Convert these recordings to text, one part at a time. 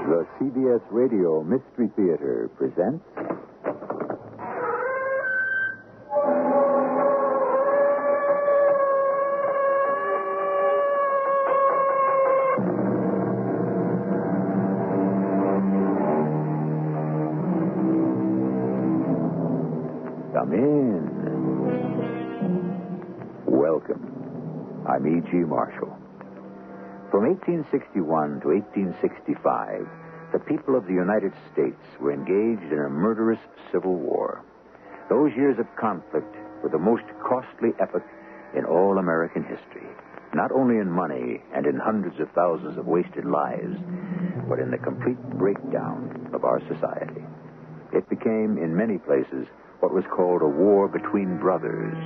The CBS Radio Mystery Theater presents... Come in. Welcome. I'm E.G. Marshall. From 1861 to 1865, the people of the United States were engaged in a murderous civil war. Those years of conflict were the most costly epoch in all American history, not only in money and in hundreds of thousands of wasted lives, but in the complete breakdown of our society. It became, in many places, what was called a war between brothers,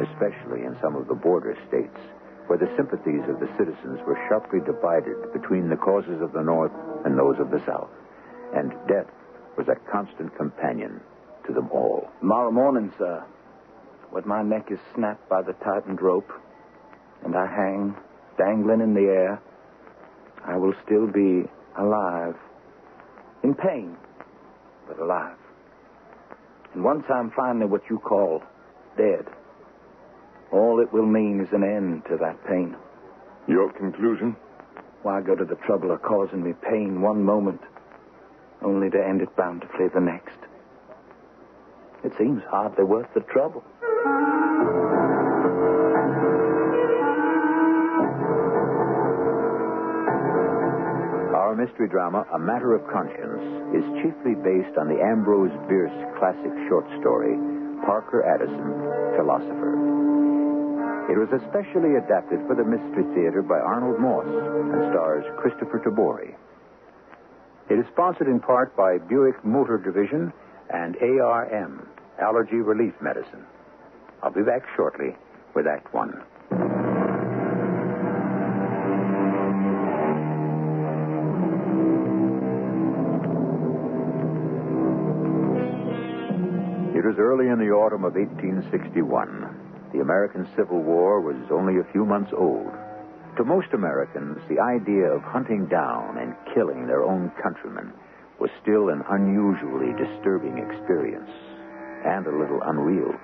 especially in some of the border states, where the sympathies of the citizens were sharply divided between the causes of the North and those of the South. And death was a constant companion to them all. Tomorrow morning, sir, when my neck is snapped by the tightened rope, and I hang dangling in the air, I will still be alive. In pain, but alive. And once I'm finally what you call dead, all it will mean is an end to that pain. Your conclusion? Why go to the trouble of causing me pain one moment, only to end it bountifully the next? It seems hardly worth the trouble. Our mystery drama, A Matter of Conscience, is chiefly based on the Ambrose Bierce classic short story, Parker Addison, Philosopher. It was especially adapted for the Mystery Theater by Arnold Moss and stars Christopher Tabori. It is sponsored in part by Buick Motor Division and ARM, Allergy Relief Medicine. I'll be back shortly with Act One. It was early in the autumn of 1861. The American Civil War was only a few months old. To most Americans, the idea of hunting down and killing their own countrymen was still an unusually disturbing experience, and a little unreal.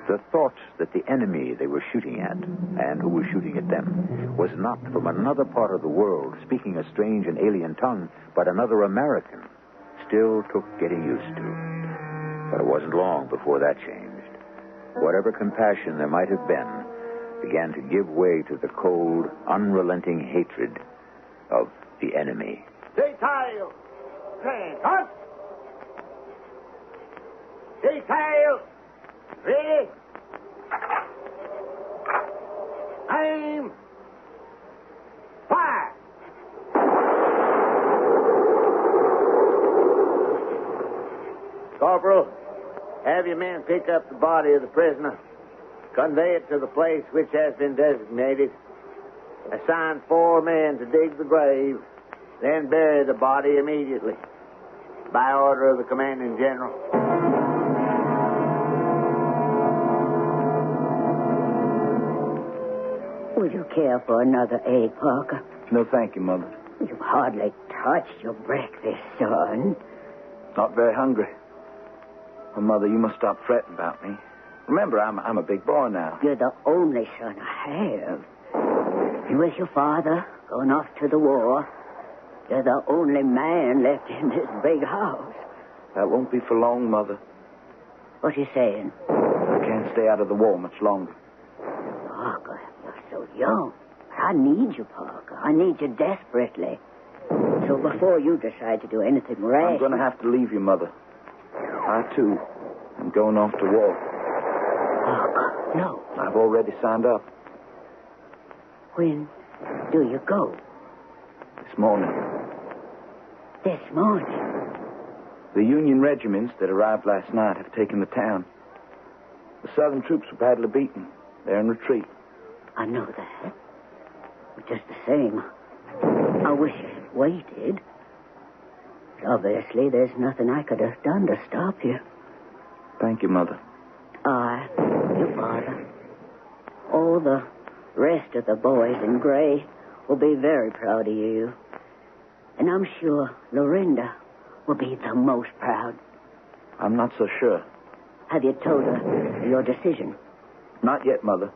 The thought that the enemy they were shooting at, and who was shooting at them, was not from another part of the world, speaking a strange and alien tongue, but another American, still took getting used to. But it wasn't long before that changed. Whatever compassion there might have been began to give way to the cold, unrelenting hatred of the enemy. Detail! Cut! Detail! Ready? Aim! Fire! Corporal, have your men pick up the body of the prisoner, convey it to the place which has been designated, assign 4 men to dig the grave, then bury the body immediately, by order of the commanding general. Would you care for another egg, Parker? No, thank you, Mother. You hardly touched your breakfast, son. Not very hungry. Well, Mother, you must stop fretting about me. Remember, I'm a big boy now. You're the only son I have. And with your father going off to the war, you're the only man left in this big house. That won't be for long, Mother. What are you saying? I can't stay out of the war much longer. Parker, you're so young. I need you, Parker. I need you desperately. So before you decide to do anything rash... I'm going to have to leave you, Mother. I, too, am going off to war. Parker, no. I've already signed up. When do you go? This morning. This morning? The Union regiments that arrived last night have taken the town. The Southern troops were badly beaten. They're in retreat. I know that. But just the same, I wish you had waited. Obviously, there's nothing I could have done to stop you. Thank you, Mother. Your father. All the rest of the boys in gray will be very proud of you. And I'm sure Lorinda will be the most proud. I'm not so sure. Have you told her your decision? Not yet, Mother.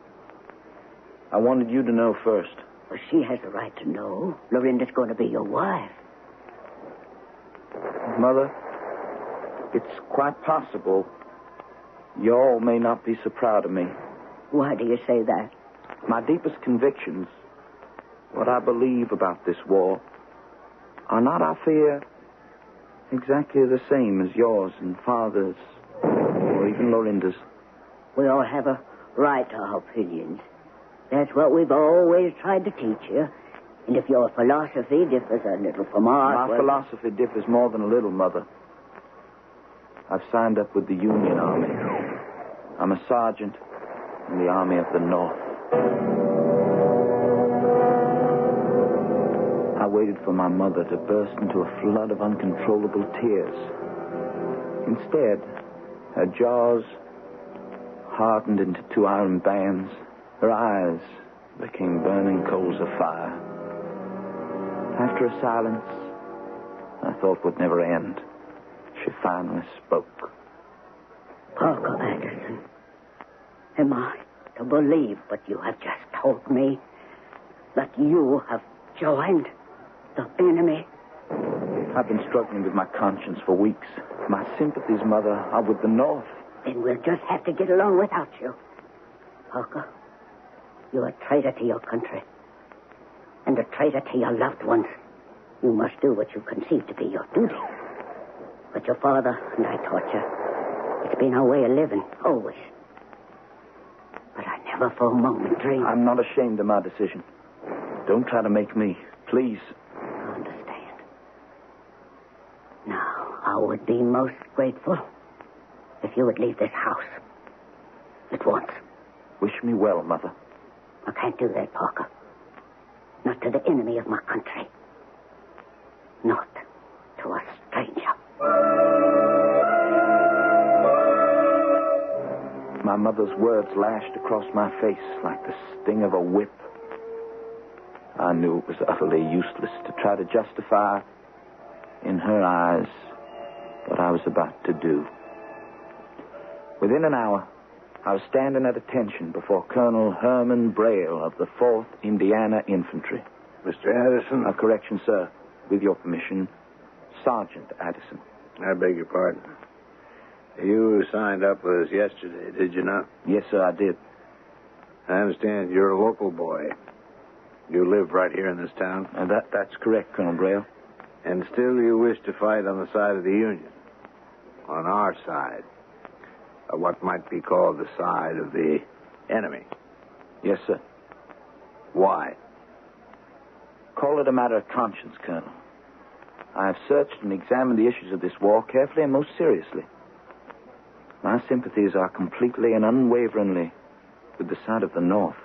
I wanted you to know first. Well, she has the right to know. Lorinda's going to be your wife. Mother, it's quite possible you all may not be so proud of me. Why do you say that? My deepest convictions, what I believe about this war, are not, I fear, exactly the same as yours and Father's, or even Lorinda's. We all have a right to our opinions. That's what we've always tried to teach you. And if your philosophy differs a little from ours... My philosophy differs more than a little, Mother. I've signed up with the Union Army. I'm a sergeant in the Army of the North. I waited for my mother to burst into a flood of uncontrollable tears. Instead, her jaws hardened into two iron bands. Her eyes became burning coals of fire. After a silence I thought would never end, she finally spoke. Parker Anderson, am I to believe what you have just told me? That you have joined the enemy? I've been struggling with my conscience for weeks. My sympathies, Mother, are with the North. Then we'll just have to get along without you. Parker, you're a traitor to your country. And a traitor to your loved ones. You must do what you conceive to be your duty. But your father and I taught you. It's been our way of living, always. But I never for a moment dreamed... I'm not ashamed of my decision. Don't try to make me, please. I understand. Now, I would be most grateful if you would leave this house. At once. Wish me well, Mother. I can't do that, Parker. Not to the enemy of my country. Not to a stranger. My mother's words lashed across my face like the sting of a whip. I knew it was utterly useless to try to justify, in her eyes, what I was about to do. Within an hour, I was standing at attention before Colonel Herman Braille of the 4th Indiana Infantry. Mr. Addison? A correction, sir. With your permission, Sergeant Addison. I beg your pardon. You signed up with us yesterday, did you not? Yes, sir, I did. I understand you're a local boy. You live right here in this town? That's correct, Colonel Braille. And still you wish to fight on the side of the Union? On our side? What might be called the side of the enemy? Yes, sir. Why? Call it a matter of conscience, Colonel. I have searched and examined the issues of this war carefully and most seriously. My sympathies are completely and unwaveringly with the side of the North.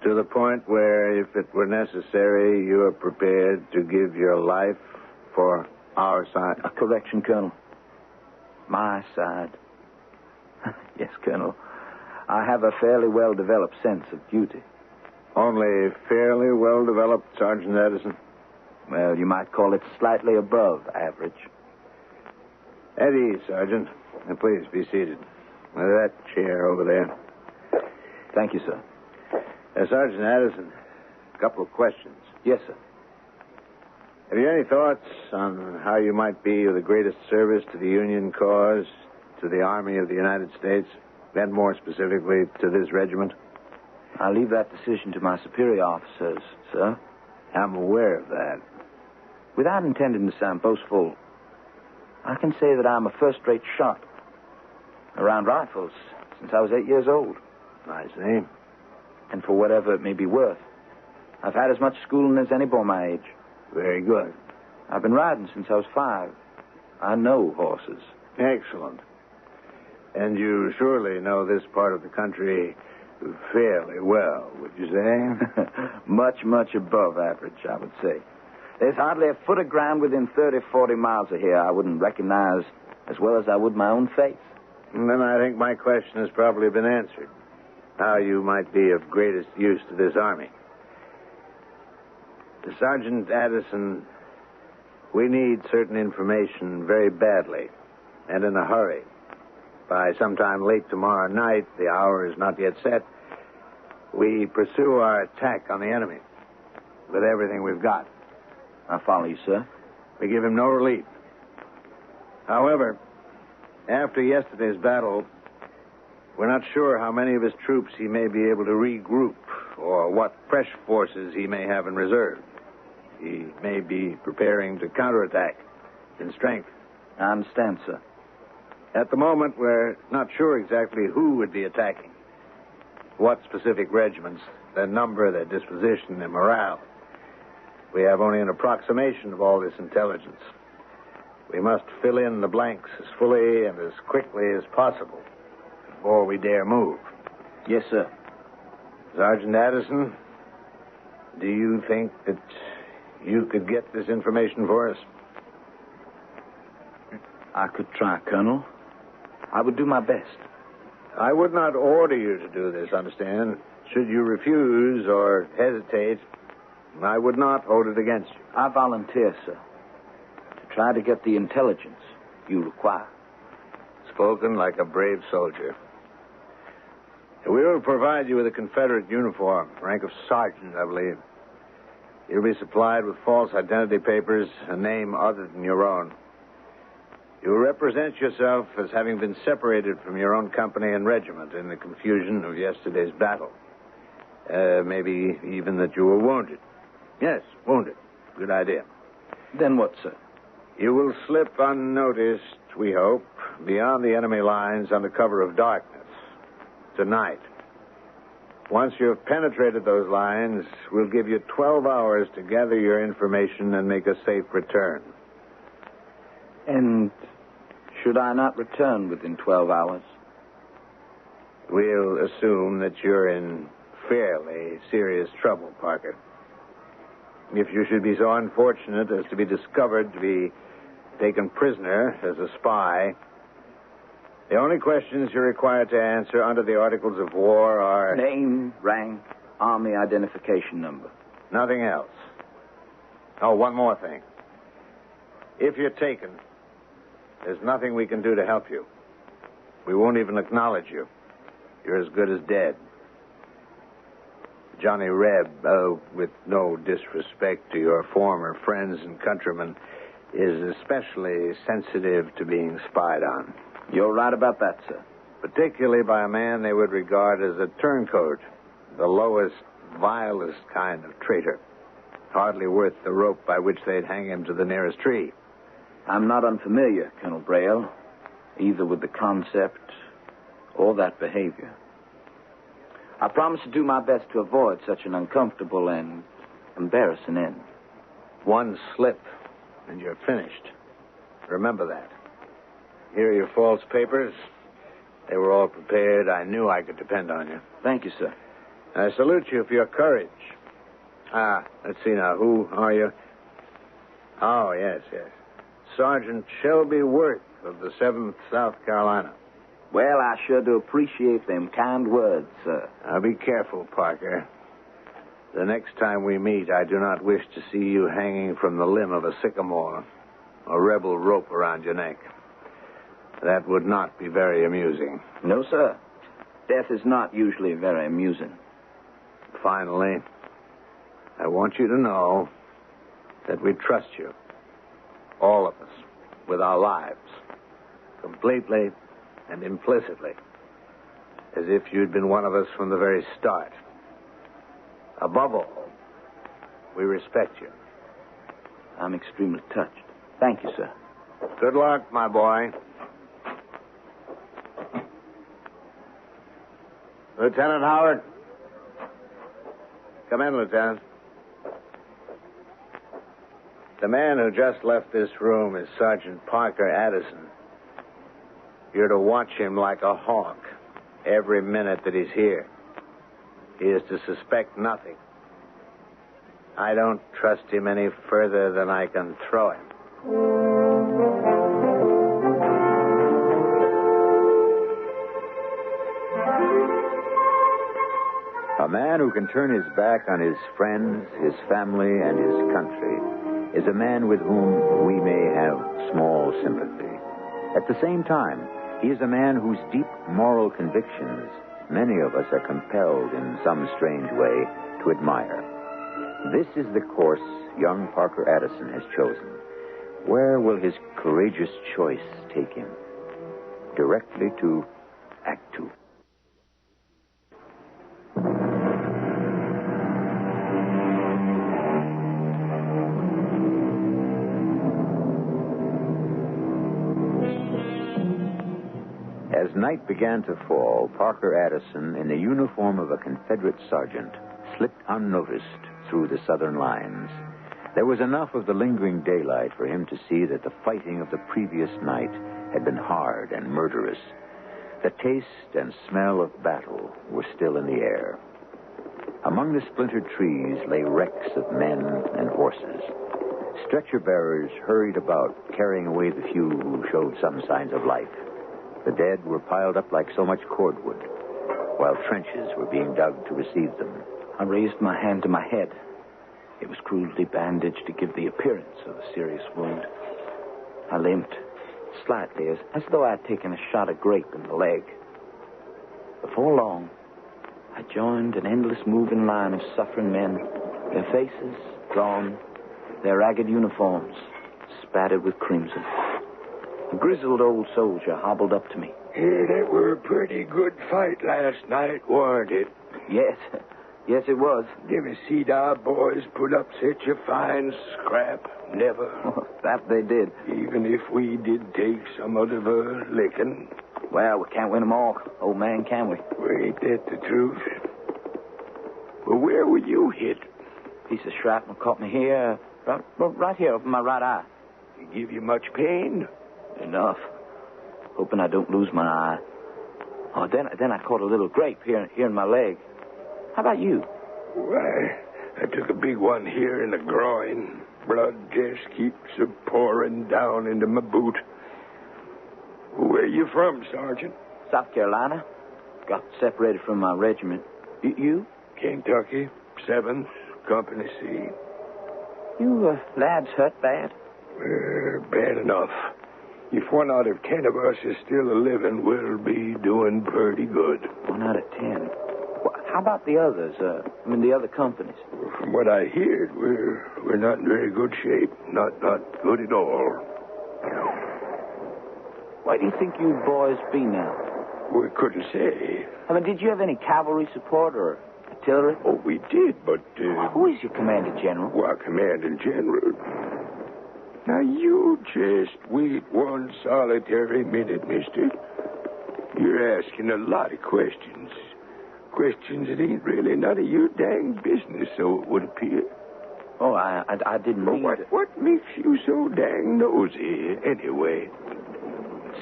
To the point where, if it were necessary, you are prepared to give your life for our side? A correction, Colonel. My side. Yes, Colonel. I have a fairly well-developed sense of duty. Only fairly well-developed, Sergeant Addison? Well, you might call it slightly above average. At ease, Sergeant. Now, please be seated. That chair over there. Thank you, sir. Sergeant Addison, a couple of questions. Yes, sir. Have you any thoughts on how you might be of the greatest service to the Union cause, to the Army of the United States, and more specifically to this regiment? I leave that decision to my superior officers, sir. I'm aware of that. Without intending to sound boastful, I can say that I'm a first-rate shot around rifles since I was 8 years old. I see. And for whatever it may be worth, I've had as much schooling as any boy my age. Very good. I've been riding since I was 5. I know horses. Excellent. And you surely know this part of the country fairly well, would you say? Much, much above average, I would say. There's hardly a foot of ground within 30, 40 miles of here I wouldn't recognize as well as I would my own face. And then I think my question has probably been answered. How you might be of greatest use to this army. Sergeant Addison, We need certain information very badly, and in a hurry. By sometime late tomorrow night, the hour is not yet set, we pursue our attack on the enemy with everything we've got. I follow you, sir. We give him no relief. However, after yesterday's battle, we're not sure how many of his troops he may be able to regroup or what fresh forces he may have in reserve. He may be preparing to counterattack in strength. I understand, sir. At the moment, we're not sure exactly who would be attacking, what specific regiments, their number, their disposition, their morale. We have only an approximation of all this intelligence. We must fill in the blanks as fully and as quickly as possible before we dare move. Yes, sir. Sergeant Addison, do you think that you could get this information for us? I could try, Colonel. I would do my best. I would not order you to do this, understand? Should you refuse or hesitate, I would not hold it against you. I volunteer, sir, to try to get the intelligence you require. Spoken like a brave soldier. We will provide you with a Confederate uniform, rank of sergeant, I believe. You'll be supplied with false identity papers, a name other than your own. You will represent yourself as having been separated from your own company and regiment in the confusion of yesterday's battle. Maybe even that you were wounded. Yes, wounded. Good idea. Then what, sir? You will slip unnoticed, we hope, beyond the enemy lines under cover of darkness. Tonight. Once you have penetrated those lines, we'll give you 12 hours to gather your information and make a safe return. And should I not return within 12 hours? We'll assume that you're in fairly serious trouble, Parker. If you should be so unfortunate as to be discovered to be taken prisoner as a spy, the only questions you're required to answer under the Articles of War are... Name, rank, army identification number. Nothing else. Oh, one more thing. If you're taken, there's nothing we can do to help you. We won't even acknowledge you. You're as good as dead. Johnny Reb, with no disrespect to your former friends and countrymen, is especially sensitive to being spied on. You're right about that, sir. Particularly by a man they would regard as a turncoat, the lowest, vilest kind of traitor. Hardly worth the rope by which they'd hang him to the nearest tree. I'm not unfamiliar, Colonel Braille, either with the concept or that behavior. I promise to do my best to avoid such an uncomfortable and embarrassing end. One slip, and you're finished. Remember that. Here are your false papers. They were all prepared. I knew I could depend on you. Thank you, sir. I salute you for your courage. Let's see now. Who are you? Oh, yes. Sergeant Shelby Worth of the 7th South Carolina. Well, I sure do appreciate them kind words, sir. Now, be careful, Parker. The next time we meet, I do not wish to see you hanging from the limb of a sycamore or rebel rope around your neck. That would not be very amusing. No, sir. Death is not usually very amusing. Finally, I want you to know that we trust you. All of us, with our lives. Completely and implicitly. As if you'd been one of us from the very start. Above all, we respect you. I'm extremely touched. Thank you, sir. Good luck, my boy. Lieutenant Howard. Come in, Lieutenant. The man who just left this room is Sergeant Parker Addison. You're to watch him like a hawk every minute that he's here. He is to suspect nothing. I don't trust him any further than I can throw him. A man who can turn his back on his friends, his family, and his country is a man with whom we may have small sympathy. At the same time, he is a man whose deep moral convictions many of us are compelled in some strange way to admire. This is the course young Parker Addison has chosen. Where will his courageous choice take him? Directly to Act Two. As night began to fall, Parker Addison, in the uniform of a Confederate sergeant, slipped unnoticed through the Southern lines. There was enough of the lingering daylight for him to see that the fighting of the previous night had been hard and murderous. The taste and smell of battle were still in the air. Among the splintered trees lay wrecks of men and horses. Stretcher bearers hurried about, carrying away the few who showed some signs of life. The dead were piled up like so much cordwood, while trenches were being dug to receive them. I raised my hand to my head. It was crudely bandaged to give the appearance of a serious wound. I limped slightly, as though I had taken a shot of grape in the leg. Before long, I joined an endless moving line of suffering men, their faces drawn, their ragged uniforms spattered with crimson. A grizzled old soldier hobbled up to me. That were a pretty good fight last night, weren't it? Yes, it was. Never seen our boys put up such a fine scrap. Never. Oh, that they did. Even if we did take some of a licking. Well, we can't win them all, old man, can we? Well, ain't that the truth? Well, where were you hit? Piece of shrapnel caught me here, right here over my right eye. It give you much pain? Enough. Hoping I don't lose my eye. Oh, then I caught a little grape here in my leg. How about you? Why, I took a big one here in the groin. Blood just keeps pouring down into my boot. Where you from, Sergeant? South Carolina. Got separated from my regiment. You? Kentucky, 7th, Company C. You lads hurt bad? Bad enough. If 1 out of 10 of us is still a living, we'll be doing pretty good. 1 out of 10. Well, how about the others? The other companies? From what I heard, we're not in very good shape. Not good at all. Where do you think you boys be now? We couldn't say. Did you have any cavalry support or artillery? Oh, we did, but... Who is your commanding general? Well, commanding general. Now, you just wait one solitary minute, mister. You're asking a lot of questions. Questions that ain't really none of your dang business, so it would appear. Oh, I didn't mean to... What makes you so dang nosy, anyway?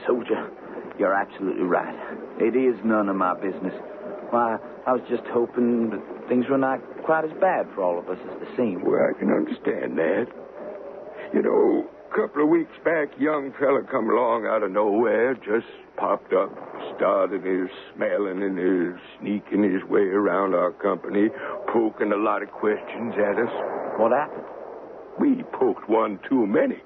Soldier, you're absolutely right. It is none of my business. Why, I was just hoping that things were not quite as bad for all of us as they seem. Well, I can understand that. You know, a couple of weeks back, young fella come along out of nowhere, just popped up, started his smelling and his sneaking his way around our company, poking a lot of questions at us. What happened? We poked one too many.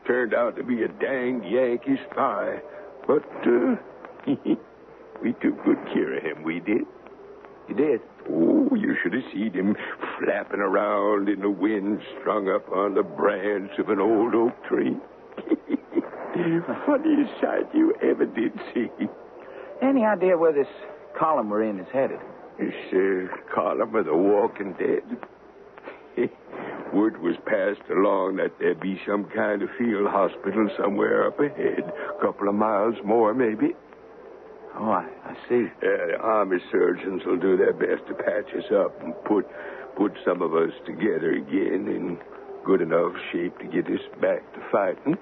Turned out to be a dang Yankee spy. But, we took good care of him, we did. You did? Oh, you should have seen him flapping around in the wind, strung up on the branch of an old oak tree. Funniest sight you ever did see. Any idea where this column we're in is headed? This column of the Walking Dead. Word was passed along that there'd be some kind of field hospital somewhere up ahead. A couple of miles more, maybe. Oh, I see. The army surgeons will do their best to patch us up and put some of us together again in good enough shape to get us back to fighting.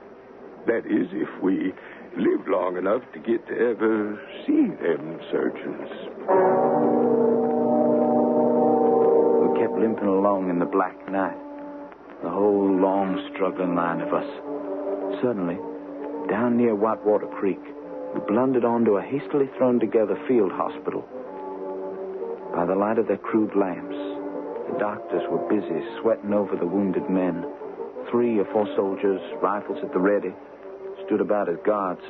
That is, if we live long enough to get to ever see them surgeons. We kept limping along in the black night. The whole long, struggling line of us. Suddenly, down near Whitewater Creek, we blundered onto a hastily thrown-together field hospital. By the light of their crude lamps, the doctors were busy sweating over the wounded men, 3 or 4 soldiers, rifles at the ready, stood about as guards.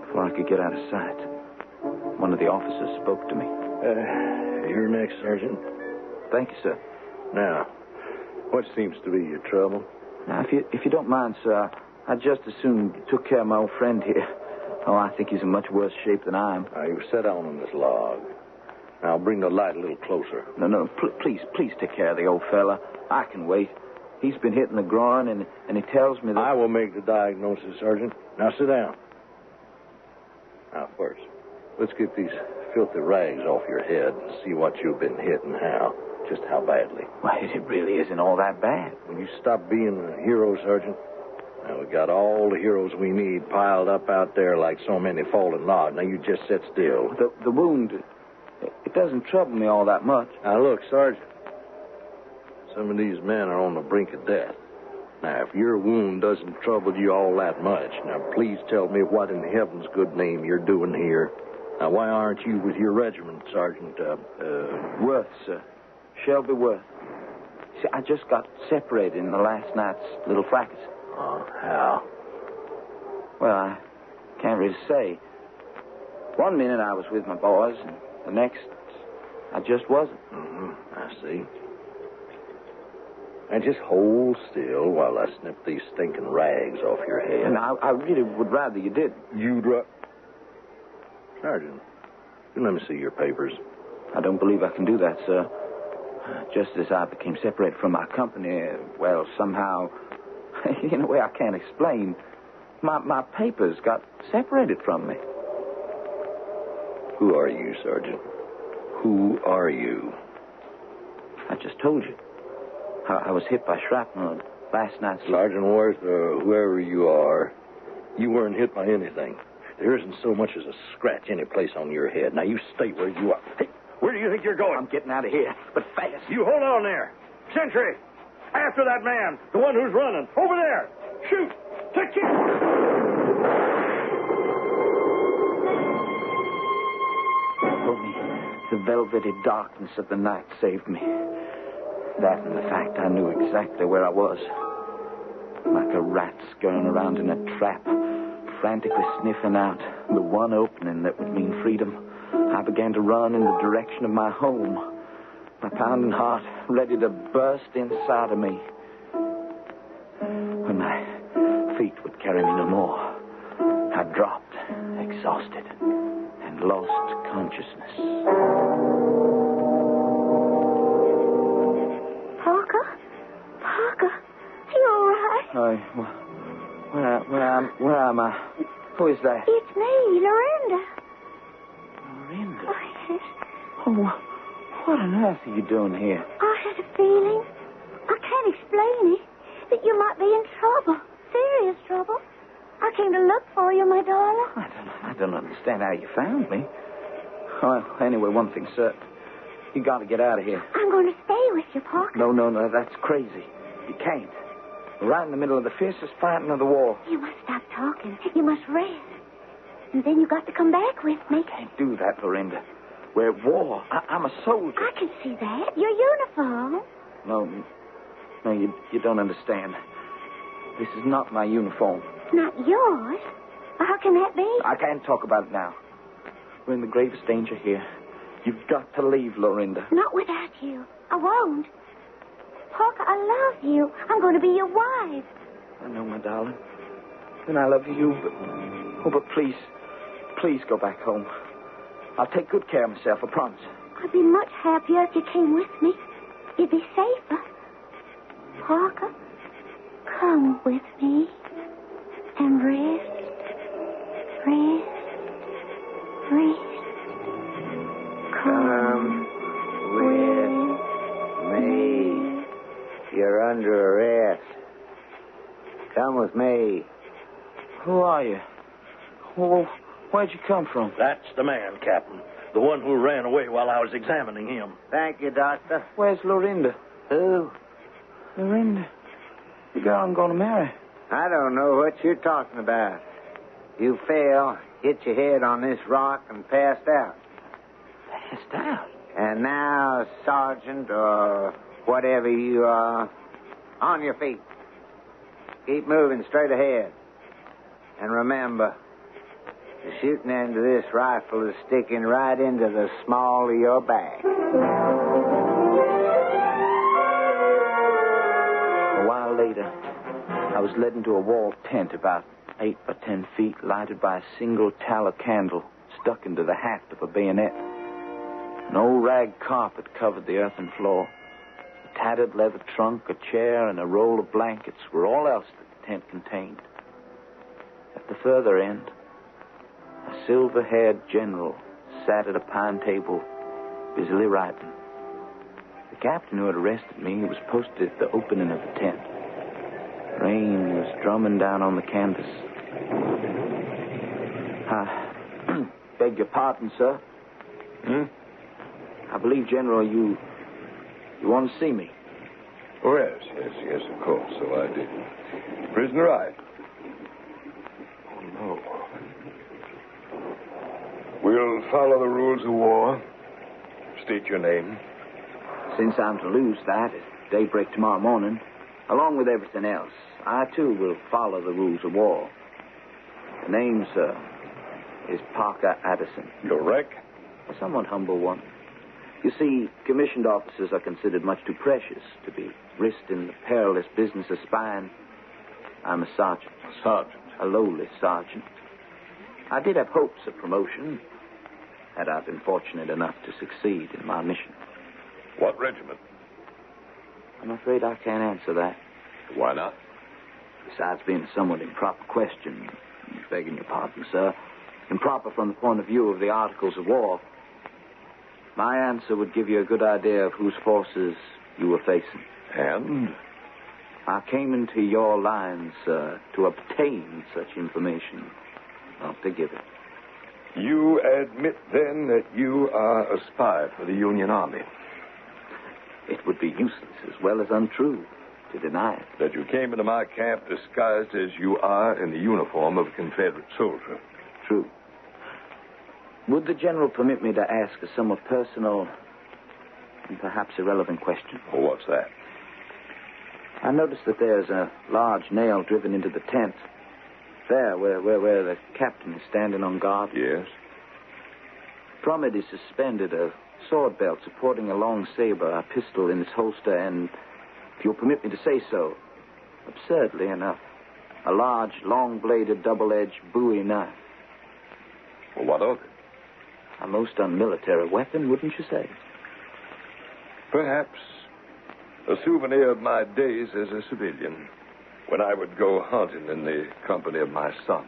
Before I could get out of sight, one of the officers spoke to me. You're next, Sergeant. Thank you, sir. Now, what seems to be your trouble? Now, if you don't mind, sir, I'd just as soon took care of my old friend here. Oh, I think he's in much worse shape than I am. Now, you sit down on this log. Now, bring the light a little closer. No, please take care of the old fella. I can wait. He's been hit in the groin, and he tells me that... I will make the diagnosis, Sergeant. Now, sit down. Now, first, let's get these filthy rags off your head and see what you've been hit and how. Just how badly. Well, it really isn't all that bad. Will you stop being a hero, Sergeant? Now, we got all the heroes we need piled up out there like so many fallen logs. Now, you just sit still. The wound, it doesn't trouble me all that much. Now, look, Sergeant. Some of these men are on the brink of death. Now, if your wound doesn't trouble you all that much, now, please tell me what in heaven's good name you're doing here. Now, why aren't you with your regiment, Sergeant, Worth, sir. Shelby Worth. See, I just got separated in the last night's little fracas. Oh, how? Well, I can't really say. One minute I was with my boys, and the next, I just wasn't. Mm-hmm. I see. And just hold still while I snip these stinking rags off your head. And I really would rather you did. Sergeant, you let me see your papers. I don't believe I can do that, sir. Just as I became separated from my company, well, somehow, in a way I can't explain, my papers got separated from me. Who are you, Sergeant? Who are you? I just told you. I was hit by shrapnel last night. Sergeant Worth, whoever you are, you weren't hit by anything. There isn't so much as a scratch any place on your head. Now, you stay where you are. Hey, where do you think you're going? I'm getting out of here, but fast. You hold on there. Sentry, after that man, the one who's running. Over there. Shoot. To kill. Only the velvety darkness of the night saved me. That and the fact I knew exactly where I was. Like a rat scurrying around in a trap, frantically sniffing out the one opening that would mean freedom, I began to run in the direction of my home, my pounding heart ready to burst inside of me. When my feet would carry me no more, I dropped, exhausted, and lost consciousness. Parker, are you all right? Where am I? Who is that? It's me, Lorinda. Lorinda? Oh, yes. Oh, what on earth are you doing here? I had a feeling, I can't explain it, that you might be in trouble, serious trouble. I came to look for you, my darling. I don't understand how you found me. Well, anyway, one thing's certain. You got to get out of here. I'm going to stay with you, Parker. No, that's crazy. You can't. We're right in the middle of the fiercest fighting of the war. You must stop talking. You must rest. And then you got to come back with me. I can't do that, Lorinda. We're at war. I'm a soldier. I can see that. Your uniform. No, you don't understand. This is not my uniform. Not yours? How can that be? I can't talk about it now. We're in the gravest danger here. You've got to leave, Lorinda. Not without you. I won't. Parker, I love you. I'm going to be your wife. I know, my darling. And I love you, but please go back home. I'll take good care of myself, I promise. I'd be much happier if you came with me. You'd be safer. Parker, come with me and rest. Come with me. You're under arrest. Come with me. Who are you? Where'd you come from? That's the man, Captain. The one who ran away while I was examining him. Thank you, Doctor. Where's Lorinda? Who? Lorinda. The girl I'm going to marry. I don't know what you're talking about. You fell, hit your head on this rock, and passed out. Passed out? And now, Sergeant, or whatever you are, on your feet. Keep moving straight ahead. And remember, the shooting end of this rifle is sticking right into the small of your back. A while later, I was led into a wall tent about 8 by 10 feet, lighted by a single tallow candle stuck into the haft of a bayonet. An old rag carpet covered the earthen floor. A tattered leather trunk, a chair, and a roll of blankets were all else that the tent contained. At the further end, a silver-haired general sat at a pine table, busily writing. The captain who had arrested me was posted at the opening of the tent. Rain was drumming down on the canvas. I beg your pardon, sir. I believe, General, you want to see me. Oh, yes, of course, so I did. Prisoner, Oh, no. We'll follow the rules of war. State your name. Since I'm to lose that at daybreak tomorrow morning, along with everything else, I, too, will follow the rules of war. The name, sir, is Parker Addison. Your rank? A somewhat humble one. You see, commissioned officers are considered much too precious to be risked in the perilous business of spying. I'm a sergeant. Sergeant? A lowly sergeant. I did have hopes of promotion, had I been fortunate enough to succeed in my mission. What regiment? I'm afraid I can't answer that. Why not? Besides being a somewhat improper question, begging your pardon, sir, improper from the point of view of the Articles of War, my answer would give you a good idea of whose forces you were facing. And? I came into your lines, sir, to obtain such information, not to give it. You admit, then, that you are a spy for the Union Army? It would be useless as well as untrue to deny it. That you came into my camp disguised as you are in the uniform of a Confederate soldier? True. Would the General permit me to ask a somewhat personal and perhaps irrelevant question? Well, what's that? I noticed that there's a large nail driven into the tent. There, where the captain is standing on guard. Yes? From it is suspended a sword belt supporting a long saber, a pistol in its holster, and, if you'll permit me to say so, absurdly enough, a large, long-bladed, double-edged Bowie knife. Well, what of it? A most unmilitary weapon, wouldn't you say? Perhaps a souvenir of my days as a civilian. When I would go hunting in the company of my son.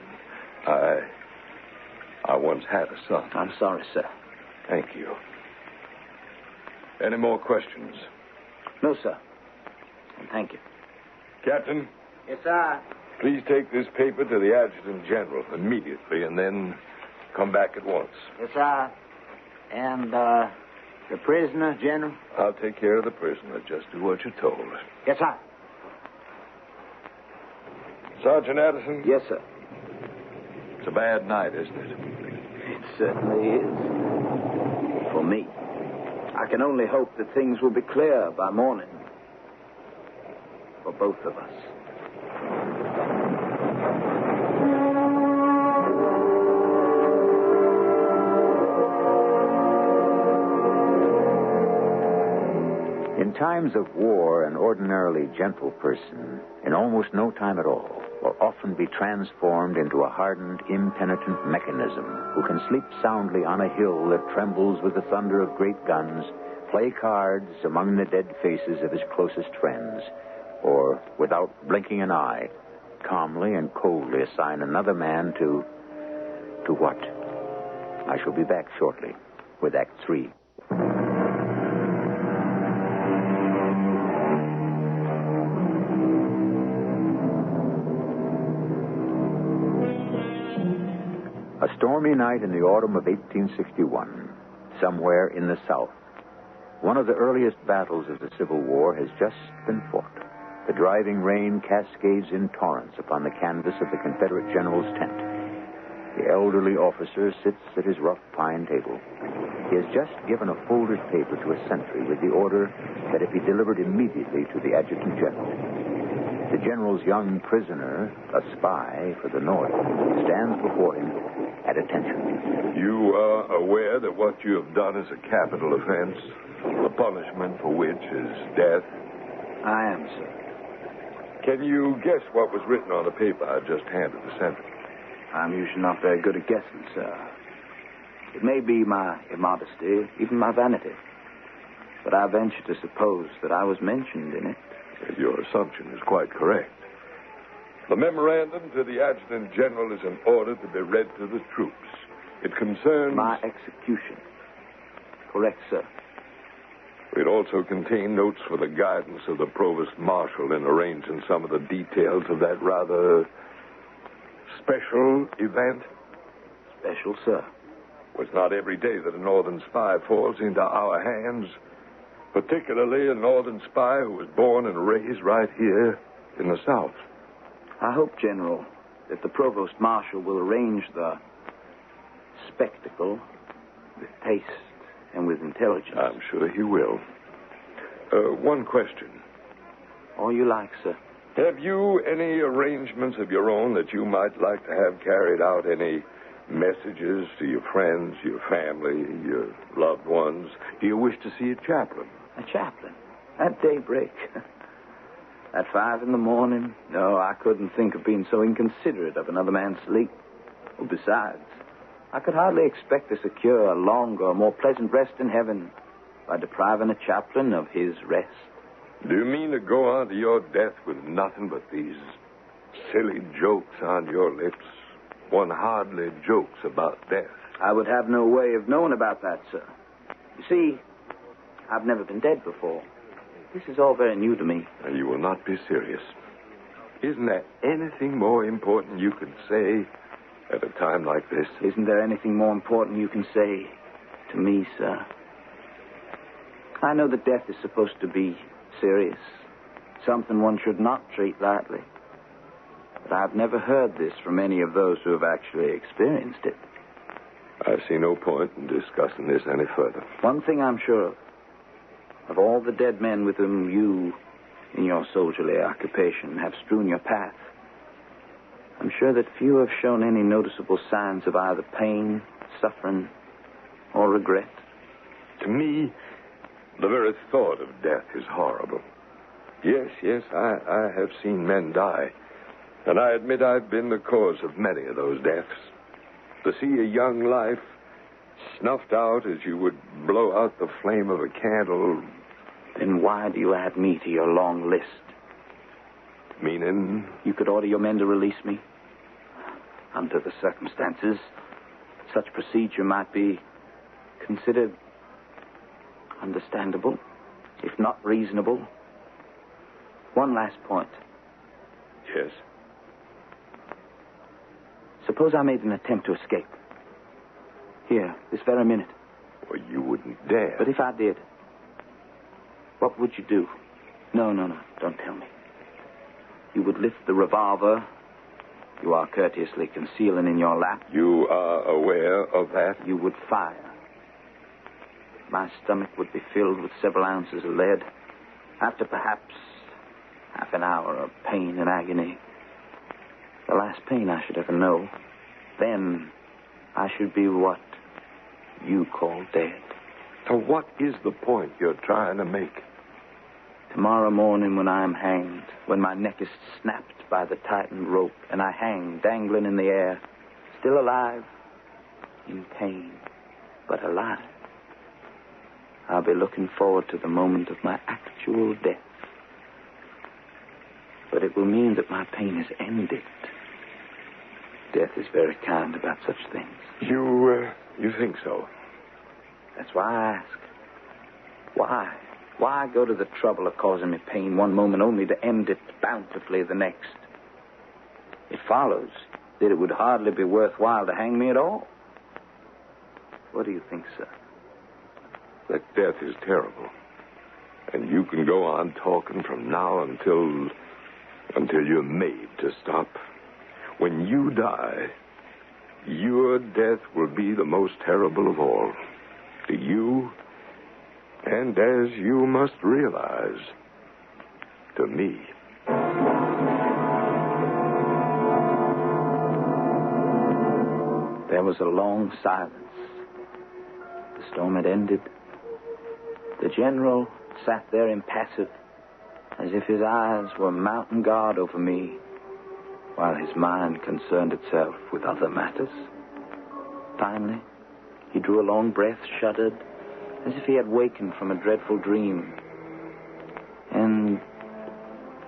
I once had a son. I'm sorry, sir. Thank you. Any more questions? No, sir. And thank you. Captain? Yes, sir. Please take this paper to the Adjutant General immediately and then come back at once. Yes, sir. And, the prisoner, General? I'll take care of the prisoner. Just do what you're told. Yes, sir. Sergeant Addison? Yes, sir. It's a bad night, isn't it? It certainly is. For me. I can only hope that things will be clear by morning. For both of us. In times of war, an ordinarily gentle person, in almost no time at all, will often be transformed into a hardened, impenitent mechanism who can sleep soundly on a hill that trembles with the thunder of great guns, play cards among the dead faces of his closest friends, or, without blinking an eye, calmly and coldly assign another man to what? I shall be back shortly with Act 3. A stormy night in the autumn of 1861, somewhere in the South. One of the earliest battles of the Civil War has just been fought. The driving rain cascades in torrents upon the canvas of the Confederate general's tent. The elderly officer sits at his rough pine table. He has just given a folded paper to a sentry with the order that it be delivered immediately to the adjutant general. The general's young prisoner, a spy for the North, stands before him at attention. You are aware that what you have done is a capital offense, the punishment for which is death? I am, sir. Can you guess what was written on the paper I just handed the sentence? I'm usually not very good at guessing, sir. It may be my immodesty, even my vanity. But I venture to suppose that I was mentioned in it. Your assumption is quite correct. The memorandum to the Adjutant General is an order to be read to the troops. It concerns... My execution. Correct, sir. It also contained notes for the guidance of the Provost Marshal in arranging some of the details of that rather special event. Special, sir. It's not every day that a Northern spy falls into our hands, particularly a Northern spy who was born and raised right here in the South. I hope, General, that the Provost Marshal will arrange the spectacle with taste and with intelligence. I'm sure he will. One question. All you like, sir. Have you any arrangements of your own that you might like to have carried out? Any messages to your friends, your family, your loved ones? Do you wish to see a chaplain? A chaplain? At daybreak? At 5 a.m? No, I couldn't think of being so inconsiderate of another man's sleep. Well, besides, I could hardly expect to secure a longer, more pleasant rest in heaven by depriving a chaplain of his rest. Do you mean to go on to your death with nothing but these silly jokes on your lips? One hardly jokes about death. I would have no way of knowing about that, sir. You see, I've never been dead before. This is all very new to me. And you will not be serious. Isn't there anything more important you can say at a time like this? Isn't there anything more important you can say to me, sir? I know that death is supposed to be serious, something one should not treat lightly. But I've never heard this from any of those who have actually experienced it. I see no point in discussing this any further. One thing I'm sure of all the dead men with whom you, in your soldierly occupation, have strewn your path, I'm sure that few have shown any noticeable signs of either pain, suffering, or regret. To me, the very thought of death is horrible. Yes, I have seen men die. And I admit I've been the cause of many of those deaths. To see a young life snuffed out as you would blow out the flame of a candle. Then why do you add me to your long list? Meaning? You could order your men to release me. Under the circumstances, such procedure might be considered understandable, if not reasonable. One last point. Yes? Suppose I made an attempt to escape. Here, this very minute. Well, you wouldn't dare. But if I did, what would you do? No, don't tell me. You would lift the revolver you are courteously concealing in your lap. You are aware of that? You would fire. My stomach would be filled with several ounces of lead. After perhaps half an hour of pain and agony, the last pain I should ever know, then I should be what you call dead. So what is the point you're trying to make? Tomorrow morning when I am hanged, when my neck is snapped by the tightened rope and I hang dangling in the air, still alive, in pain, but alive, I'll be looking forward to the moment of my actual death. But it will mean that my pain is ended. Death is very kind about such things. You think so? That's why I ask. Why? Why go to the trouble of causing me pain one moment only to end it bountifully the next? It follows that it would hardly be worthwhile to hang me at all. What do you think, sir? That death is terrible. And you can go on talking from now until you're made to stop. When you die, your death will be the most terrible of all. To you, and as you must realize, to me. was a long silence. The storm had ended. The general sat there impassive, as if his eyes were mounting guard over me, while his mind concerned itself with other matters. Finally, he drew a long breath, shuddered, as if he had wakened from a dreadful dream, and,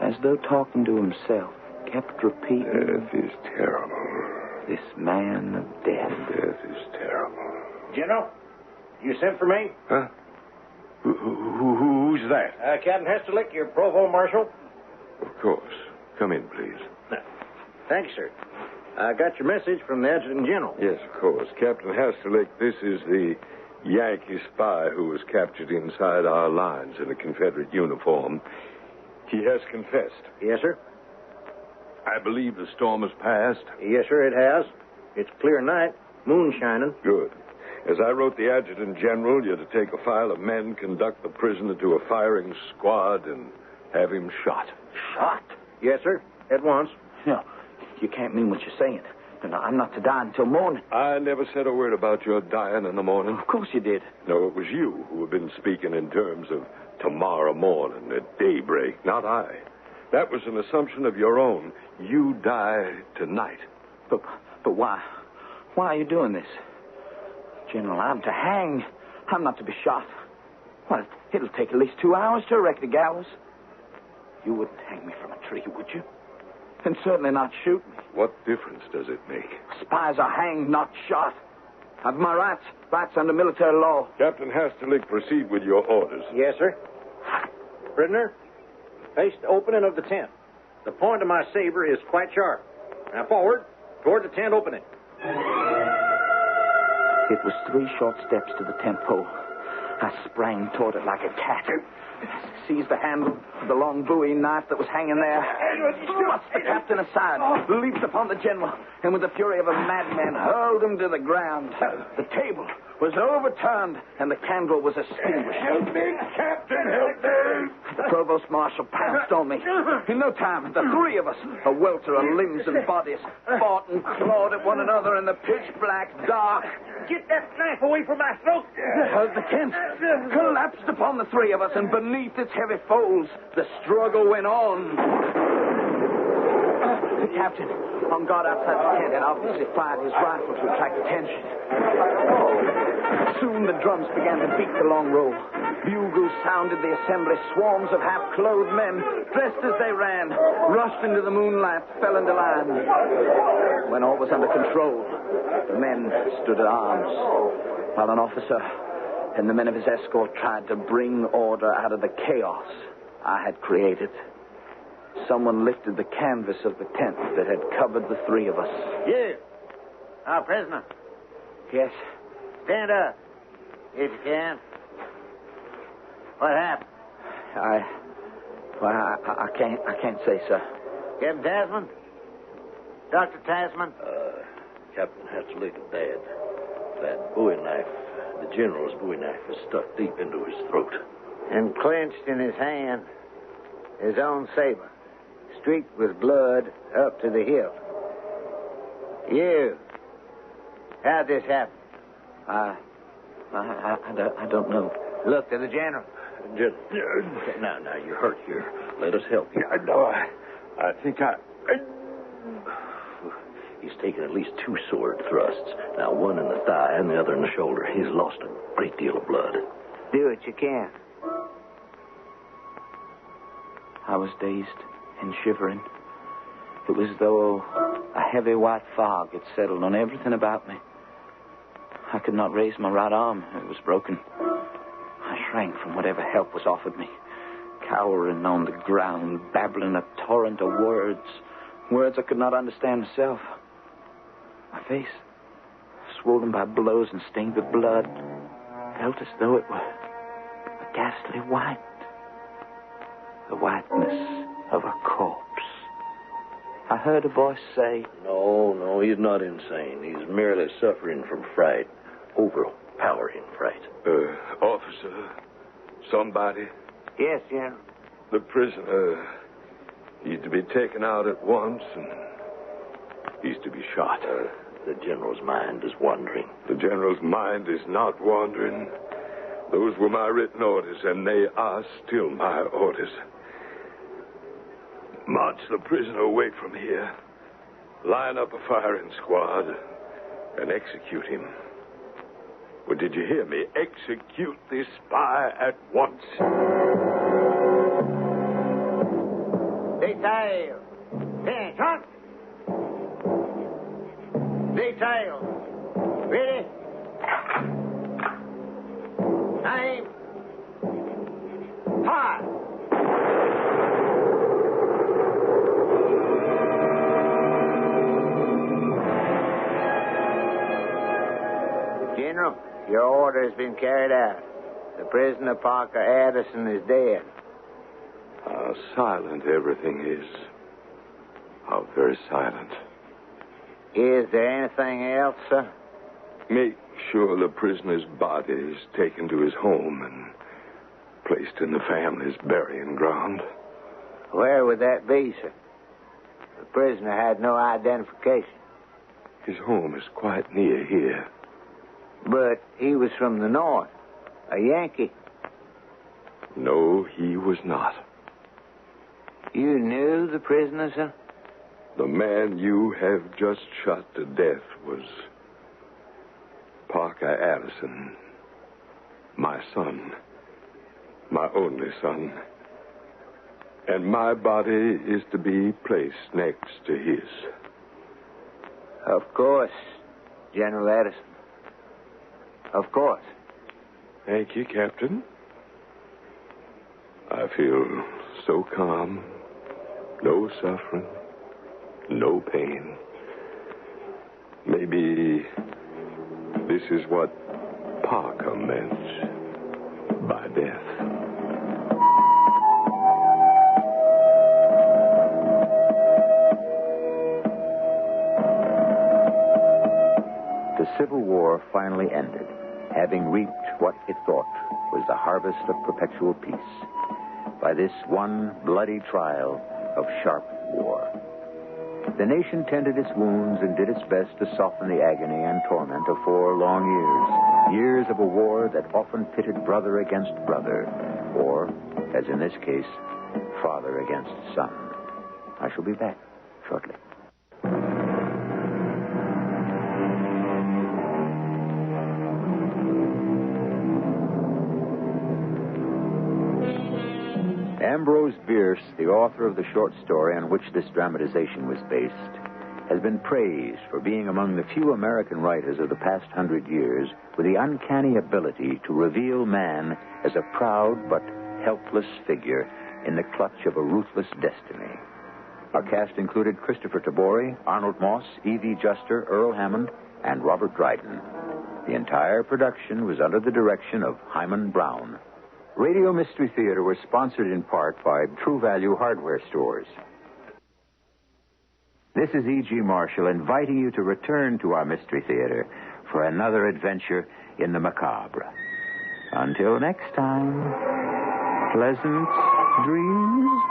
as though talking to himself, kept repeating, "Death is terrible. this man of death. Death is terrible." General, you sent for me? Huh? Who's that? Captain Hesterlick, your provost marshal. Of course. Come in, please. Thank you, sir. I got your message from the adjutant general. Yes, of course. Captain Hesterlick, this is the Yankee spy who was captured inside our lines in a Confederate uniform. He has confessed. Yes, sir. I believe the storm has passed. Yes, sir, it has. It's clear night, moon shining. Good. As I wrote the adjutant general, you're to take a file of men, conduct the prisoner to a firing squad, and have him shot. Shot? Yes, sir, at once. No, you can't mean what you're saying. And I'm not to die until morning. I never said a word about your dying in the morning. Of course you did. No, it was you who have been speaking in terms of tomorrow morning at daybreak, not I. That was an assumption of your own. You die tonight. But why? Why are you doing this? General, I'm to hang. I'm not to be shot. Well, it'll take at least 2 hours to erect the gallows. You wouldn't hang me from a tree, would you? And certainly not shoot me. What difference does it make? Spies are hanged, not shot. I've my rights under military law. Captain Hesterlick, proceed with your orders. Yes, sir. Prisoner, face the opening of the tent. The point of my saber is quite sharp. Now forward, toward the tent opening. It was 3 short steps to the tent pole. I sprang toward it like a cat. Seized the handle of the long Bowie knife that was hanging there. Thrust the captain aside, leaped upon the general, and with the fury of a madman hurled him to the ground. The table was overturned, and the candle was extinguished. Help me, Captain, help me! The provost marshal pounced on me. In no time, the 3 of us, a welter of limbs and bodies, fought and clawed at one another in the pitch-black dark. Get that knife away from my throat! The tent collapsed upon the 3 of us, and beneath its heavy folds, the struggle went on. The captain, on guard outside the tent, had obviously fired his rifle to attract attention. Soon the drums began to beat the long roll. Bugles sounded the assembly. Swarms of half-clothed men, dressed as they ran, rushed into the moonlight, fell into line. When all was under control, the men stood at arms, while an officer and the men of his escort tried to bring order out of the chaos I had created. Someone lifted the canvas of the tent that had covered the 3 of us. You, our prisoner, Yes? stand up, if you can. What happened? I can't say, sir. Captain Tasman? Dr. Tasman? Captain Hesterlick is dead. That Bowie knife, the general's Bowie knife, was stuck deep into his throat. And clenched in his hand, his own saber, streaked with blood up to the hilt. You, how'd this happen? I don't know. Look to the general. Now, you're hurt here. Let us help you. No, I think He's taken at least 2 sword thrusts. Now, one in the thigh and the other in the shoulder. He's lost a great deal of blood. Do what you can. I was dazed and shivering. It was as though a heavy white fog had settled on everything about me. I could not raise my right arm. It was broken. I shrank from whatever help was offered me, cowering on the ground, babbling a torrent of words I could not understand myself. My face, swollen by blows and stained with blood, felt as though it were a ghastly white. The whiteness of a corpse. I heard a voice say, No, he's not insane. He's merely suffering from fright. Overpowering fright. Officer, somebody, Yes, General. the prisoner, he's to be taken out at once, and he's to be shot. the General's mind is wandering. The General's mind is not wandering. Those were my written orders, and they are still my orders. March the prisoner away from here. Line up a firing squad and execute him. Well, did you hear me? Execute this spy at once. Detail. Finish, hunt. Detail. Ready? Aim. Fire. General, your order has been carried out. The prisoner, Parker Addison, is dead. How silent everything is. How very silent. Is there anything else, sir? Make sure the prisoner's body is taken to his home and placed in the family's burying ground. Where would that be, sir? The prisoner had no identification. His home is quite near here. But he was from the north. A Yankee. No, he was not. You knew the prisoner, sir? The man you have just shot to death was Parker Addison, my son, my only son. And my body is to be placed next to his. Of course, General Addison. Of course. Thank you, Captain. I feel so calm. No suffering. No pain. Maybe this is what Parker meant by death. The Civil War finally ended, having reaped what it thought was the harvest of perpetual peace, by this one bloody trial of sharp war. The nation tended its wounds and did its best to soften the agony and torment of 4 long years of a war that often pitted brother against brother, or, as in this case, father against son. I shall be back shortly. Ambrose Bierce, the author of the short story on which this dramatization was based, has been praised for being among the few American writers of the past 100 years with the uncanny ability to reveal man as a proud but helpless figure in the clutch of a ruthless destiny. Our cast included Christopher Tabori, Arnold Moss, E.V. Juster, Earl Hammond, and Robert Dryden. The entire production was under the direction of Hyman Brown. Radio Mystery Theater was sponsored in part by True Value Hardware Stores. This is E.G. Marshall inviting you to return to our Mystery Theater for another adventure in the macabre. Until next time, pleasant dreams.